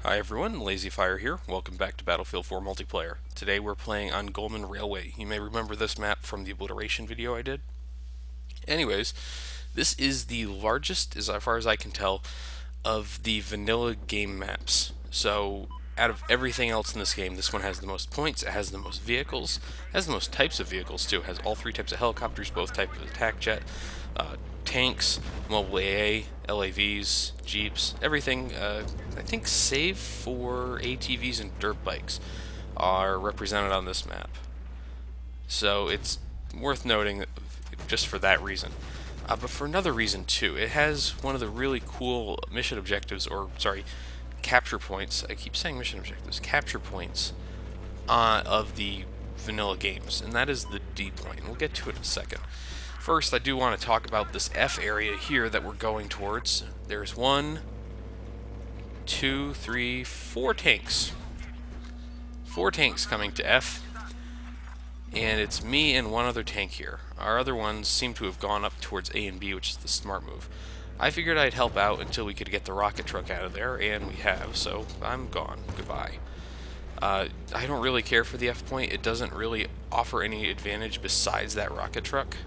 Hi everyone, LazyFire here. Welcome back to Battlefield 4 Multiplayer. Today we're playing on Golmud Railway. You may remember this map from the obliteration video I did. Anyways, this is the largest, as far as I can tell, of the vanilla game maps. So, out of everything else in this game, this one has the most points, it has the most vehicles, it has the most types of vehicles too. It has all three types of helicopters, both types of attack jet, tanks, mobile AA, LAVs, jeeps, everything, I think save for ATVs and dirt bikes, are represented on this map. So it's worth noting just for that reason. But for another reason too, it has one of the really cool mission objectives, or sorry, capture points. I keep saying mission objectives, capture points of the vanilla games, and that is the D point. And we'll get to it in a second. First, I do want to talk about this F area here that we're going towards. There's one, two, three, four tanks. Four tanks coming to F. And it's me and one other tank here. Our other ones seem to have gone up towards A and B, which is the smart move. I figured I'd help out until we could get the rocket truck out of there, and we have, so I'm gone. Goodbye. I don't really care for the F point. It doesn't really offer any advantage besides that rocket truck.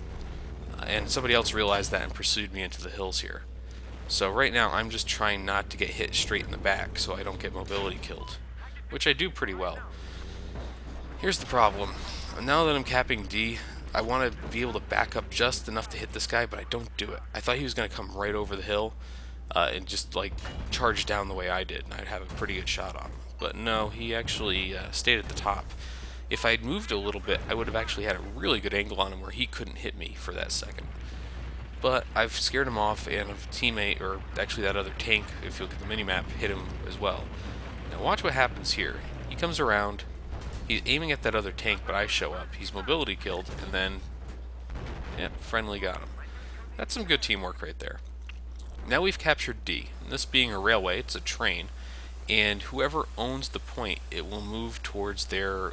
And somebody else realized that and pursued me into the hills here. So right now I'm just trying not to get hit straight in the back so I don't get mobility killed, which I do pretty well. Here's the problem. Now that I'm capping D, I want to be able to back up just enough to hit this guy, but I don't do it. I thought he was going to come right over the hill and just like charge down the way I did, and I'd have a pretty good shot on him. But no, he actually stayed at the top. If I'd moved a little bit, I would have actually had a really good angle on him where he couldn't hit me for that second. But I've scared him off, and a teammate, or actually that other tank, if you look at the minimap, hit him as well. Now watch what happens here. He comes around, he's aiming at that other tank, but I show up. He's mobility killed, and then, yep, friendly got him. That's some good teamwork right there. Now we've captured D. And this being a railway, it's a train, and whoever owns the point, it will move towards their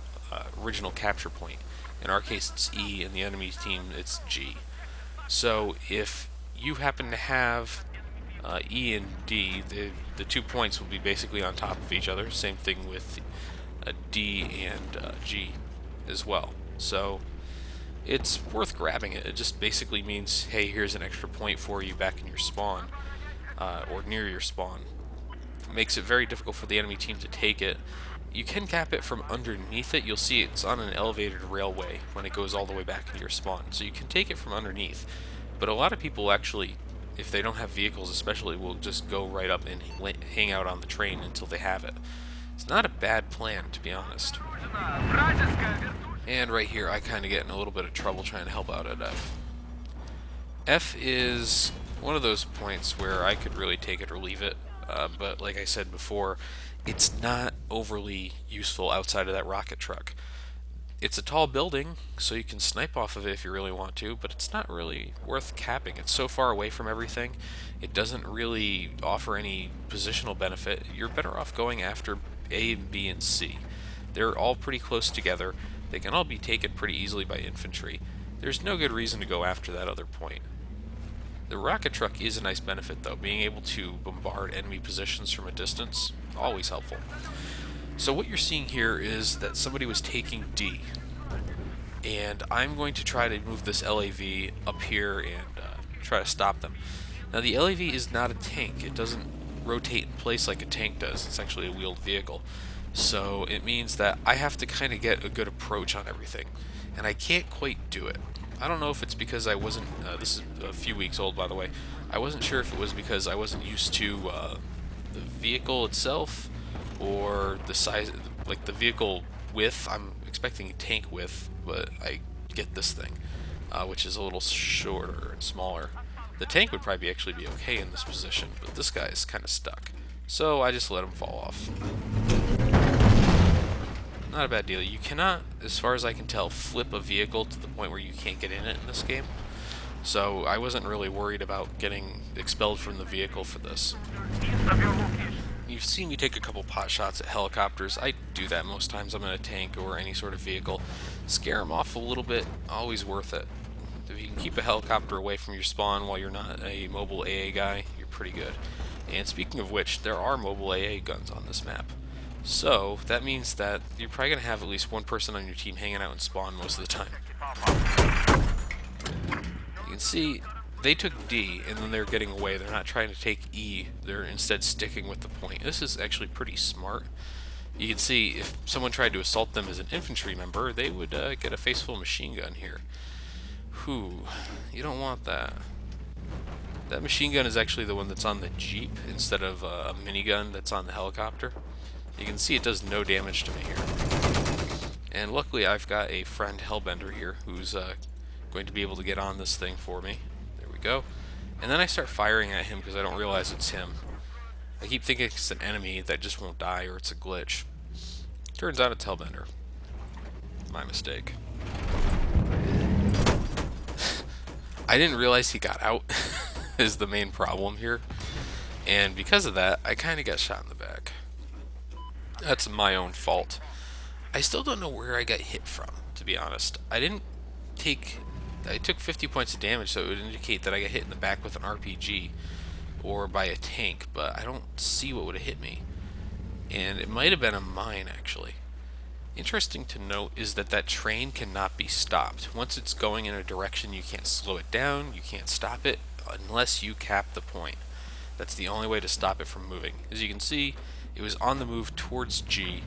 original capture point. In our case, it's E, and the enemy team, it's G. So if you happen to have E and D, the 2 points will be basically on top of each other. Same thing with D and G as well. So it's worth grabbing it. It just basically means, hey, here's an extra point for you back in your spawn, or near your spawn. It makes it very difficult for the enemy team to take it. You can cap it from underneath it. You'll see it's on an elevated railway when it goes all the way back into your spawn. So you can take it from underneath. But a lot of people actually, if they don't have vehicles especially, will just go right up and hang out on the train until they have it. It's not a bad plan, to be honest. And right here, I kind of get in a little bit of trouble trying to help out at F. F is one of those points where I could really take it or leave it. But like I said before, it's not overly useful outside of that rocket truck. It's a tall building, so you can snipe off of it if you really want to, but it's not really worth capping. It's so far away from everything, it doesn't really offer any positional benefit. You're better off going after A and B and C. They're all pretty close together. They can all be taken pretty easily by infantry. There's no good reason to go after that other point. The rocket truck is a nice benefit though, being able to bombard enemy positions from a distance, always helpful. So what you're seeing here is that somebody was taking D, and I'm going to try to move this LAV up here and try to stop them. Now the LAV is not a tank, it doesn't rotate in place like a tank does, it's actually a wheeled vehicle. So it means that I have to kind of get a good approach on everything, and I can't quite do it. I don't know if it's because I wasn't, this is a few weeks old by the way, I wasn't sure if it was because I wasn't used to the vehicle itself, or the size, like the vehicle width. I'm expecting a tank width, but I get this thing, which is a little shorter and smaller. The tank would probably actually be okay in this position, but this guy is kind of stuck. So I just let him fall off. Not a bad deal. You cannot, as far as I can tell, flip a vehicle to the point where you can't get in it in this game. So I wasn't really worried about getting expelled from the vehicle for this. You've seen me take a couple pot shots at helicopters. I do that most times I'm in a tank or any sort of vehicle. Scare them off a little bit, always worth it. If you can keep a helicopter away from your spawn while you're not a mobile AA guy, you're pretty good. And speaking of which, there are mobile AA guns on this map. So that means that you're probably going to have at least one person on your team hanging out in spawn most of the time. You can see they took D and then they're getting away. They're not trying to take E. They're instead sticking with the point. This is actually pretty smart. You can see if someone tried to assault them as an infantry member, they would get a faceful machine gun here. Whew, you don't want that. That machine gun is actually the one that's on the Jeep instead of a minigun that's on the helicopter. You can see it does no damage to me here. And luckily I've got a friend Hellbender here who's going to be able to get on this thing for me. There we go. And then I start firing at him because I don't realize it's him. I keep thinking it's an enemy that just won't die or it's a glitch. Turns out it's Hellbender. My mistake. I didn't realize he got out is the main problem here. And because of that, I kind of got shot in the back. That's my own fault. I still don't know where I got hit from, to be honest. I took 50 points of damage, so it would indicate that I got hit in the back with an RPG or by a tank, but I don't see what would have hit me. And it might have been a mine, actually. Interesting to note is that that train cannot be stopped. Once it's going in a direction, you can't slow it down, you can't stop it, unless you cap the point. That's the only way to stop it from moving. As you can see, it was on the move towards G,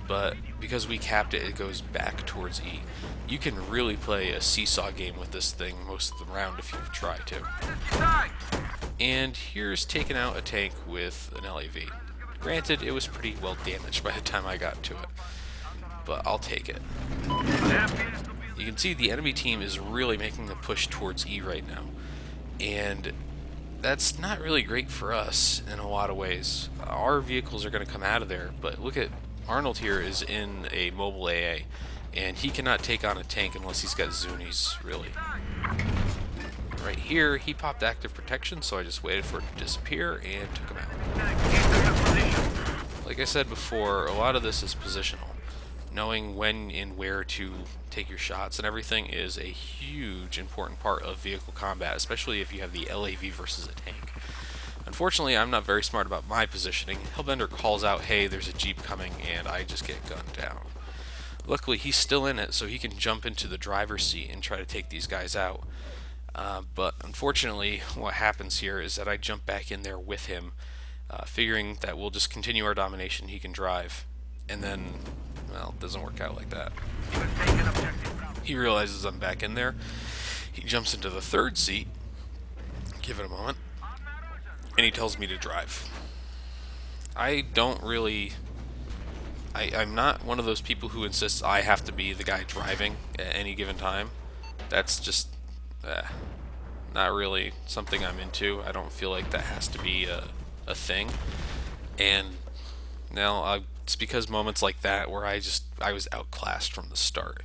but because we capped it, it goes back towards E. You can really play a seesaw game with this thing most of the round if you try to. And here's taking out a tank with an LAV. Granted, it was pretty well damaged by the time I got to it, but I'll take it. You can see the enemy team is really making a push towards E right now, and that's not really great for us in a lot of ways. Our vehicles are going to come out of there, but look at Arnold here is in a mobile AA, and he cannot take on a tank unless he's got Zunis, really. Right here, he popped active protection, so I just waited for it to disappear and took him out. Like I said before, a lot of this is positional. Knowing when and where to take your shots and everything is a huge important part of vehicle combat, especially if you have the LAV versus a tank. Unfortunately, I'm not very smart about my positioning. Hellbender calls out, hey, there's a Jeep coming, and I just get gunned down. Luckily, he's still in it, so he can jump into the driver's seat and try to take these guys out. But unfortunately, what happens here is that I jump back in there with him, figuring that we'll just continue our domination, he can drive. And then, well, it doesn't work out like that. He realizes I'm back in there. He jumps into the third seat. Give it a moment. And he tells me to drive. I don't really... I'm not one of those people who insists I have to be the guy driving at any given time. That's just not really something I'm into. I don't feel like that has to be a thing. And now it's because moments like that where I was outclassed from the start.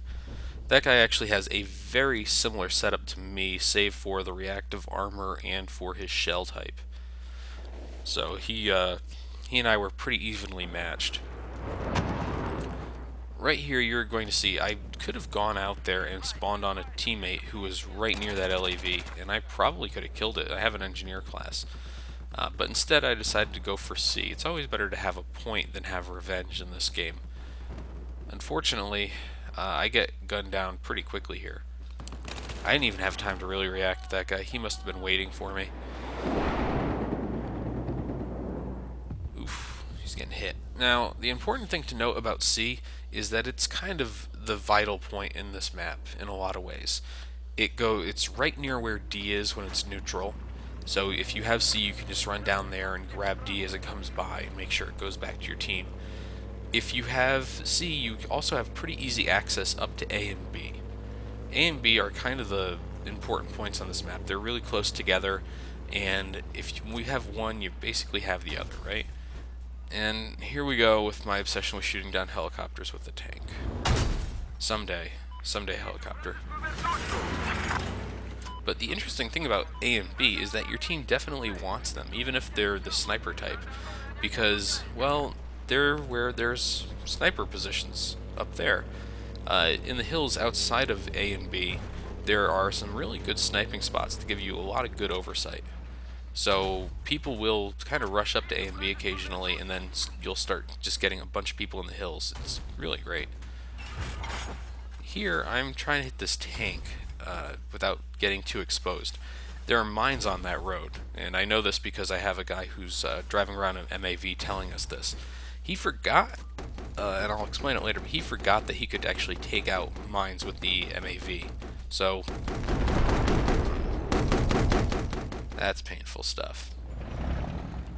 That guy actually has a very similar setup to me, save for the reactive armor and for his shell type. So he and I were pretty evenly matched. Right here you're going to see I could have gone out there and spawned on a teammate who was right near that LAV, and I probably could have killed it. I have an engineer class. But instead I decided to go for C. It's always better to have a point than have revenge in this game. Unfortunately, I get gunned down pretty quickly here. I didn't even have time to really react to that guy. He must have been waiting for me. Oof, he's getting hit. Now, the important thing to note about C is that it's kind of the vital point in this map in a lot of ways. It's right near where D is when it's neutral. So if you have C, you can just run down there and grab D as it comes by and make sure it goes back to your team. If you have C, you also have pretty easy access up to A and B. A and B are kind of the important points on this map. They're really close together, and if we have one, you basically have the other, right? And here we go with my obsession with shooting down helicopters with the tank. Someday helicopter. But the interesting thing about A and B is that your team definitely wants them, even if they're the sniper type, because, well, they're where there's sniper positions up there. In the hills outside of A and B, there are some really good sniping spots that give you a lot of good oversight. So people will kind of rush up to A and B occasionally, and then you'll start just getting a bunch of people in the hills. It's really great. Here, I'm trying to hit this tank without getting too exposed. There are mines on that road, and I know this because I have a guy who's driving around an MAV telling us this. He forgot, and I'll explain it later, but he forgot that he could actually take out mines with the MAV. So, that's painful stuff.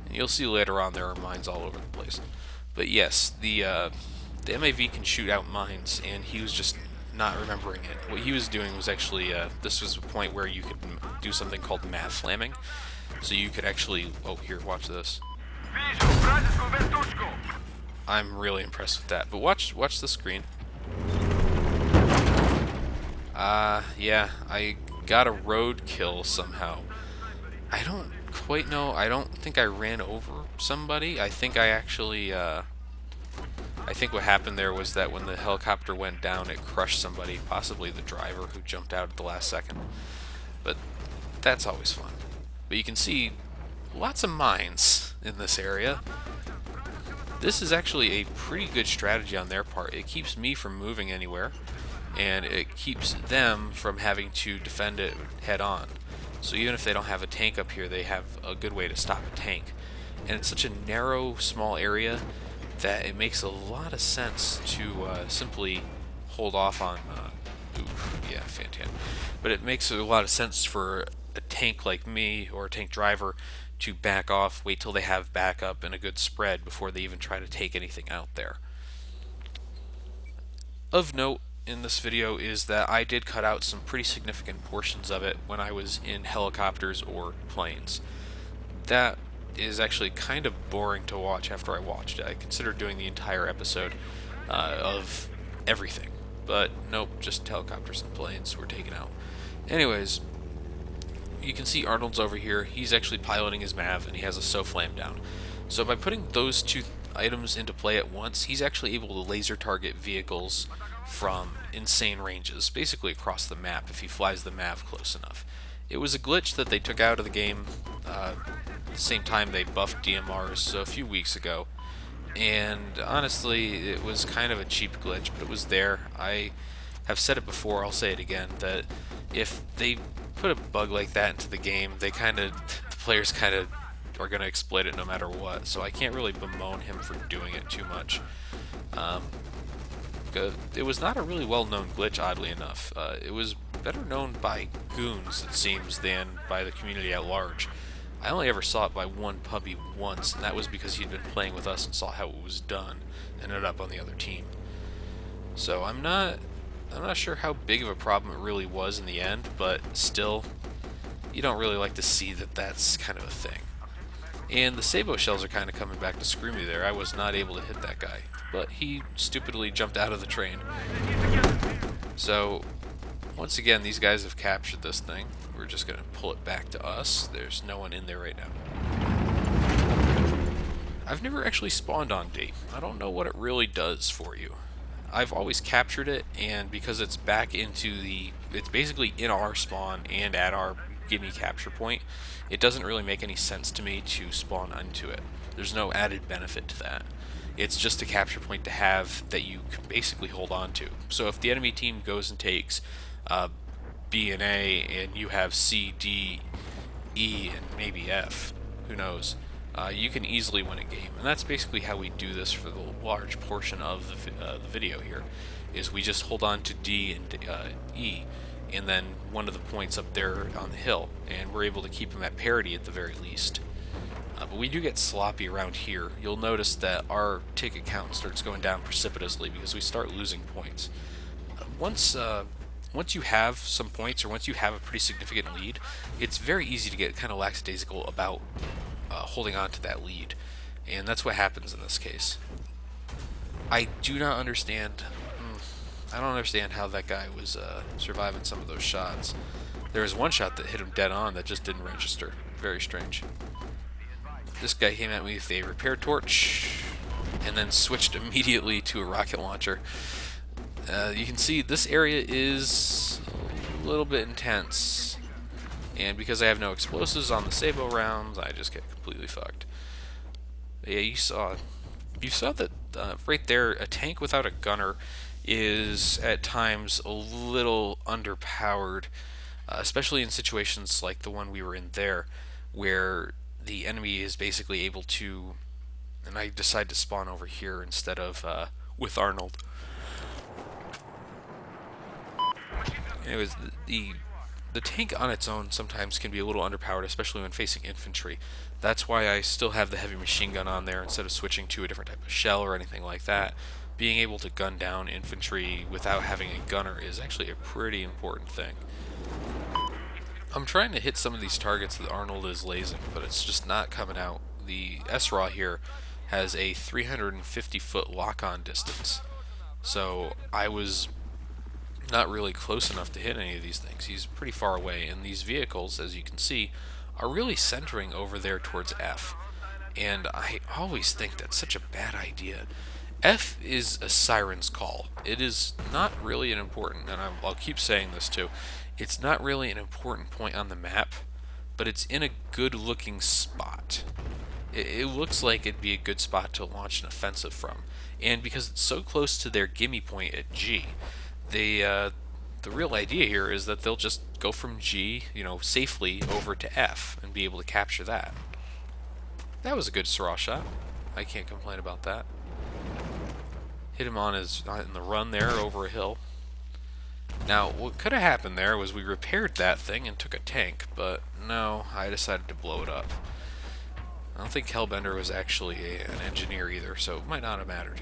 And you'll see later on there are mines all over the place. But yes, the MAV can shoot out mines, and he was just not remembering it. What he was doing was actually, this was a point where you could do something called math slamming. So you could actually, oh here, watch this. I'm really impressed with that. But watch the screen. Yeah, I got a road kill somehow. I don't quite know. I don't think I ran over somebody. I think I actually, I think what happened there was that when the helicopter went down, it crushed somebody, possibly the driver who jumped out at the last second. But that's always fun. But you can see lots of mines in this area. This is actually a pretty good strategy on their part. It keeps me from moving anywhere, and it keeps them from having to defend it head on. So even if they don't have a tank up here, they have a good way to stop a tank. And it's such a narrow, small area that it makes a lot of sense to simply hold off on... yeah, fantastic. But it makes a lot of sense for a tank like me, or a tank driver, to back off, wait till they have backup and a good spread before they even try to take anything out there. Of note in this video is that I did cut out some pretty significant portions of it when I was in helicopters or planes. That is actually kind of boring to watch after I watched it. I considered doing the entire episode of everything, but nope, just helicopters and planes were taken out. Anyways, you can see Arnold's over here. He's actually piloting his MAV, and he has a SOFLAM down. So by putting those two items into play at once, he's actually able to laser target vehicles from insane ranges, basically across the map if he flies the MAV close enough. It was a glitch that they took out of the game at the same time they buffed DMRs, so a few weeks ago. And honestly, it was kind of a cheap glitch, but it was there. I have said it before, I'll say it again, that if they put a bug like that into the game, the players kind of are going to exploit it no matter what, so I can't really bemoan him for doing it too much. It was not a really well-known glitch, oddly enough. It was better known by goons, it seems, than by the community at large. I only ever saw it by one puppy once, and that was because he'd been playing with us and saw how it was done, and ended up on the other team. So I'm not sure how big of a problem it really was in the end, but still, you don't really like to see that that's kind of a thing. And the Sabo shells are kind of coming back to screw me there. I was not able to hit that guy, but he stupidly jumped out of the train. So, once again, these guys have captured this thing. We're just going to pull it back to us. There's no one in there right now. I've never actually spawned on D. I don't know what it really does for you. I've always captured it, and because it's back into the... it's basically in our spawn and at our gimme capture point, it doesn't really make any sense to me to spawn onto it. There's no added benefit to that. It's just a capture point to have that you can basically hold on to. So if the enemy team goes and takes B and A, and you have C, D, E, and maybe F, who knows, you can easily win a game. And that's basically how we do this for the large portion of the video here, is we just hold on to D and E, and then one of the points up there on the hill, and we're able to keep them at parity at the very least. But we do get sloppy around here. You'll notice that our ticket count starts going down precipitously because we start losing points. Once you have some points, or once you have a pretty significant lead, it's very easy to get kind of lackadaisical about holding on to that lead. And that's what happens in this case. I do not understand... I don't understand how that guy was surviving some of those shots. There was one shot that hit him dead on that just didn't register. Very strange. This guy came at me with a repair torch, and then switched immediately to a rocket launcher. You can see this area is a little bit intense, And because I have no explosives on the Sabo rounds, I just get completely fucked. Yeah, you saw that right there. A tank without a gunner is at times a little underpowered, especially in situations like the one we were in there, where the enemy is basically able to. And I decide to spawn over here instead of with Arnold. Anyways, the tank on its own sometimes can be a little underpowered, especially when facing infantry. That's why I still have the heavy machine gun on there instead of switching to a different type of shell or anything like that. Being able to gun down infantry without having a gunner is actually a pretty important thing. I'm trying to hit some of these targets that Arnold is lasing, but it's just not coming out. The SRAW here has a 350-foot lock-on distance, so I was not really close enough to hit any of these things. He's pretty far away, and these vehicles, as you can see, are really centering over there towards F. And I always think that's such a bad idea. F is a siren's call. It is not really an important, and I'll keep saying this too, it's not really an important point on the map, but it's in a good looking spot. It looks like it'd be a good spot to launch an offensive from. And because it's so close to their gimme point at G, the real idea here is that they'll just go from G, safely over to F and be able to capture that. That was a good Syrah shot. I can't complain about that. Hit him on in the run there over a hill. Now, what could have happened there was we repaired that thing and took a tank, but no, I decided to blow it up. I don't think Hellbender was actually an engineer either, so it might not have mattered.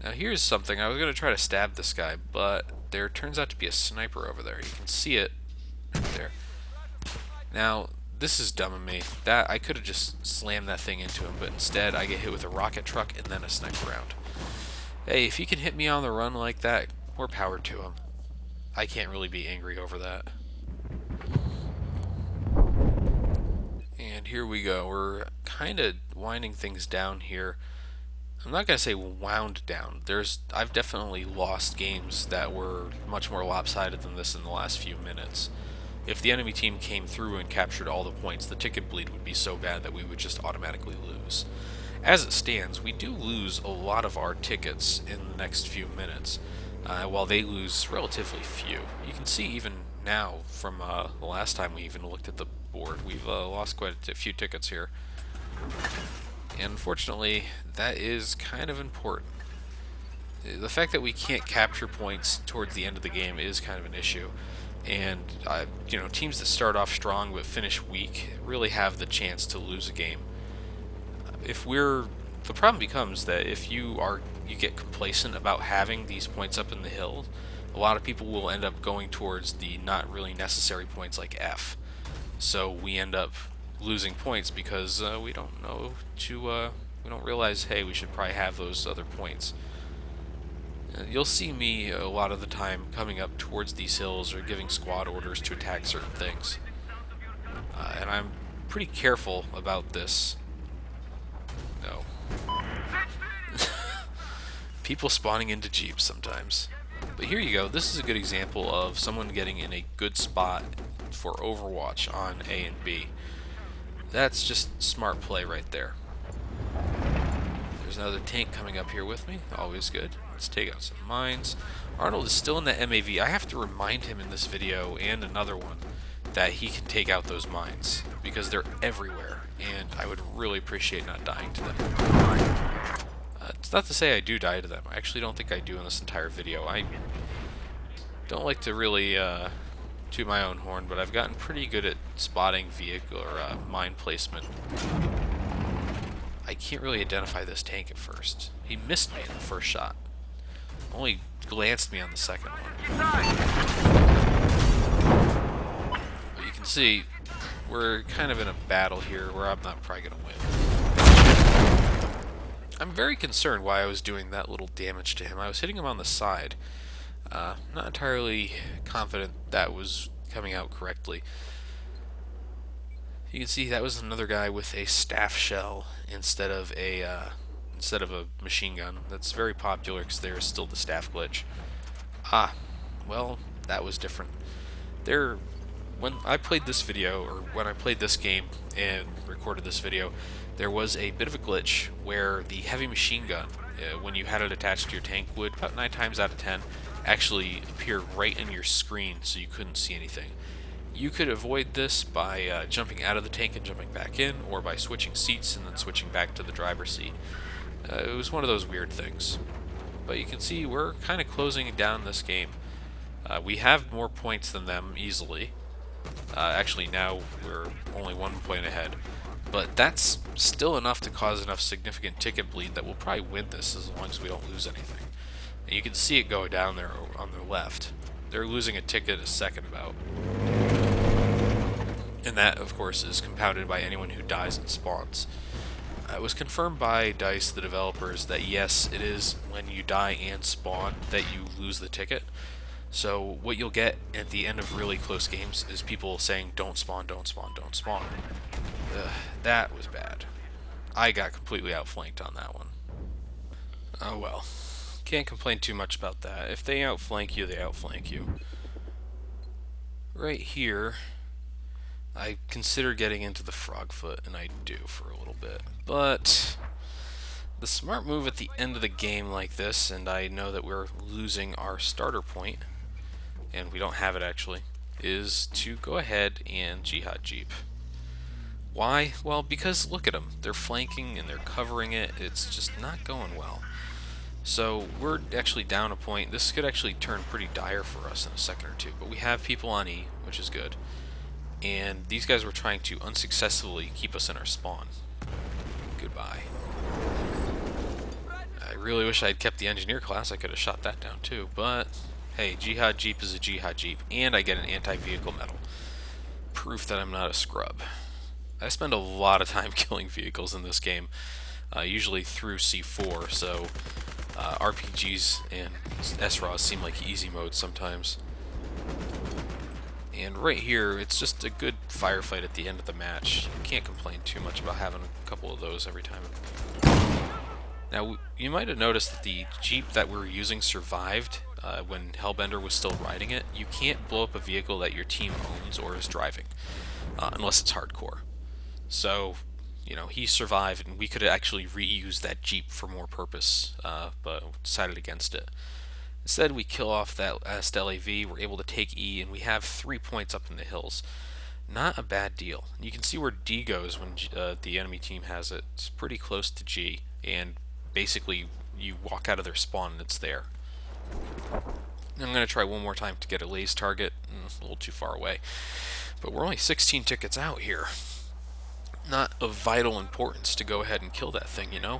Now here's something. I was going to try to stab this guy, but there turns out to be a sniper over there. You can see it right there. Now, this is dumb of me. That I could have just slammed that thing into him, but instead I get hit with a rocket truck and then a sniper round. Hey, if he can hit me on the run like that, more power to him. I can't really be angry over that. And here we go. We're kind of winding things down here. I'm not going to say wound down. I've definitely lost games that were much more lopsided than this in the last few minutes. If the enemy team came through and captured all the points, the ticket bleed would be so bad that we would just automatically lose. As it stands, we do lose a lot of our tickets in the next few minutes, while they lose relatively few. You can see even now from the last time we even looked at the board, we've lost quite a few tickets here. And unfortunately, that is kind of important. The fact that we can't capture points towards the end of the game is kind of an issue. And, teams that start off strong but finish weak really have the chance to lose a game. The problem becomes that if you get complacent about having these points up in the hill, a lot of people will end up going towards the not really necessary points like F. So we end up losing points because we don't realize, hey, we should probably have those other points. You'll see me a lot of the time coming up towards these hills or giving squad orders to attack certain things. And I'm pretty careful about this. No. People spawning into Jeeps sometimes. But here you go. This is a good example of someone getting in a good spot for Overwatch on A and B. That's just smart play right there. There's another tank coming up here with me. Always good. Let's take out some mines. Arnold is still in the MAV. I have to remind him in this video and another one that he can take out those mines because they're everywhere, and I would really appreciate not dying to them. It's not to say I do die to them. I actually don't think I do in this entire video. I don't like to really toot my own horn, but I've gotten pretty good at spotting vehicle or mine placement. I can't really identify this tank at first. He missed me in the first shot. Only glanced me on the second one. But you can see we're kind of in a battle here where I'm not probably going to win. I'm very concerned why I was doing that little damage to him. I was hitting him on the side. Not entirely confident that was coming out correctly. You can see that was another guy with a staff shell instead of a machine gun. That's very popular because there's still the staff glitch. Well, that was different. They're when I played this video, or when I played this game and recorded this video, there was a bit of a glitch where the heavy machine gun, when you had it attached to your tank, would about 9 times out of 10 actually appear right in your screen so you couldn't see anything. You could avoid this by jumping out of the tank and jumping back in, or by switching seats and then switching back to the driver's seat. It was one of those weird things. But you can see we're kind of closing down this game. We have more points than them easily. Actually, now we're only 1 point ahead. But that's still enough to cause enough significant ticket bleed that we'll probably win this as long as we don't lose anything. And you can see it go down there on their left. They're losing a ticket a second about. And that, of course, is compounded by anyone who dies and spawns. It was confirmed by DICE, the developers, that yes, it is when you die and spawn that you lose the ticket. So what you'll get at the end of really close games is people saying, don't spawn, don't spawn, don't spawn. That was bad. I got completely outflanked on that one. Oh well. Can't complain too much about that. If they outflank you, they outflank you. Right here, I consider getting into the frogfoot, and I do for a little bit. But the smart move at the end of the game like this, and I know that we're losing our starter point, and we don't have it actually, is to go ahead and Jihad Jeep. Why? Well, because look at them. They're flanking and they're covering it. It's just not going well. So we're actually down a point. This could actually turn pretty dire for us in a second or two, but we have people on E, which is good. And these guys were trying to unsuccessfully keep us in our spawn. Goodbye. I really wish I had kept the engineer class. I could have shot that down too, but hey, Jihad Jeep is a Jihad Jeep, and I get an anti-vehicle medal. Proof that I'm not a scrub. I spend a lot of time killing vehicles in this game, usually through C4, so RPGs and SRAs seem like easy mode sometimes. And right here, it's just a good firefight at the end of the match. You can't complain too much about having a couple of those every time. Now, you might have noticed that the Jeep that we were using survived when Hellbender was still riding it. You can't blow up a vehicle that your team owns or is driving, unless it's hardcore. So, you know, he survived, and we could actually reuse that Jeep for more purpose, but decided against it. Instead, we kill off that last LAV, we're able to take E, and we have 3 points up in the hills. Not a bad deal. You can see where D goes when the enemy team has it. It's pretty close to G, and basically you walk out of their spawn and it's there. I'm going to try one more time to get a laze target. A little too far away. But we're only 16 tickets out here. Not of vital importance to go ahead and kill that thing, you know?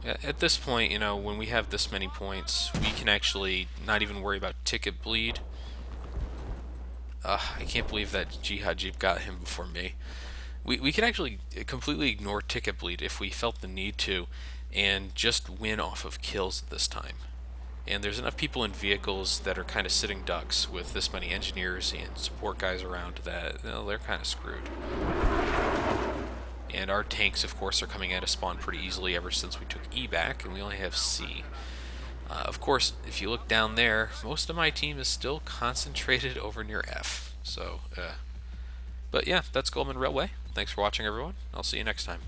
At this point, you know, when we have this many points, we can actually not even worry about ticket bleed. I can't believe that Jihad Jeep got him before me. We can actually completely ignore ticket bleed if we felt the need to, and just win off of kills this time. And there's enough people in vehicles that are kind of sitting ducks with this many engineers and support guys around that, you know, they're kind of screwed. And our tanks, of course, are coming out of spawn pretty easily ever since we took E back, and we only have C. Of course, if you look down there, most of my team is still concentrated over near F. So, but yeah, that's Golmud Railway. Thanks for watching, everyone. I'll see you next time.